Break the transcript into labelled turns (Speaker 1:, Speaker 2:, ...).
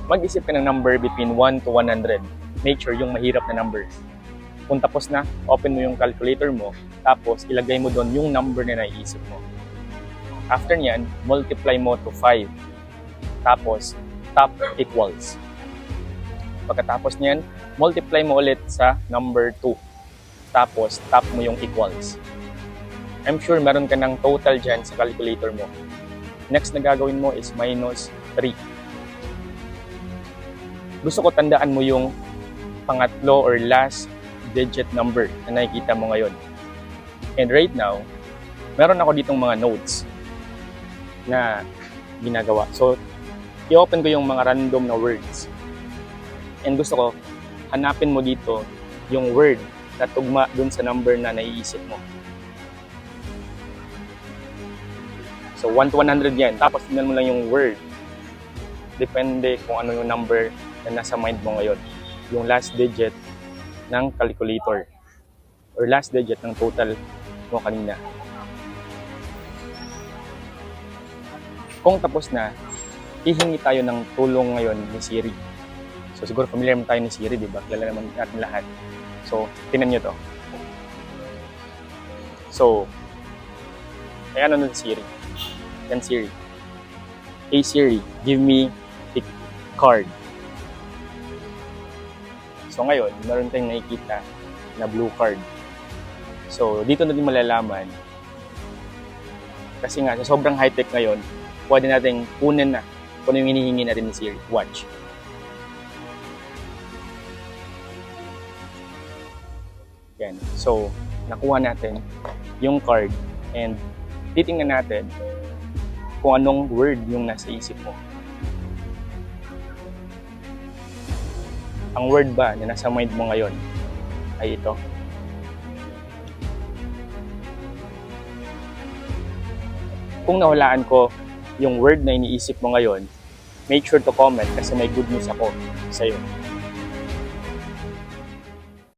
Speaker 1: Mag-isip ka ng number between 1 to 100. Make sure yung mahirap na numbers. Kung tapos na, open mo yung calculator mo, tapos ilagay mo doon yung number na naiisip mo. After nyan, multiply mo to 5. Tapos, top equals. Pagkatapos nyan, multiply mo ulit sa number 2. Tapos, top mo yung equals. I'm sure meron ka ng total dyan sa calculator mo. Next na gagawin mo is minus 3. Gusto ko tandaan mo yung pangatlo or last digit number na nakikita mo ngayon. And right now, meron ako ditong mga notes na ginagawa. So, i-open ko yung mga random na words. And gusto ko, hanapin mo dito yung word na tugma dun sa number na naiisip mo. So, 1 to 100 yan. Tapos, tingnan mo lang yung word. Depende kung ano yung number na nasa mind mo ngayon. Yung last digit ng calculator. Or last digit ng total mo kanina. Kung tapos na, hihingi tayo ng tulong ngayon ni Siri. So, siguro familiar naman tayo ni Siri, di ba? Kilala naman natin lahat. So, tingnan nyo to. So, ay ano nun Siri? Yan Siri. Hey Siri, give me a card. So ngayon, meron tayong nakikita na blue card. So dito natin malalaman, kasi nga sa sobrang high-tech ngayon, pwede nating kunin na kung ano yung hinihingi natin ni Siri. Watch. Yan. So, nakuha natin yung card and titingnan natin kung anong word yung nasa isip mo. Ang word ba na nasa mind mo ngayon ay ito? Kung nahulaan ko yung word na iniisip mo ngayon, make sure to comment kasi may good news ako sa'yo.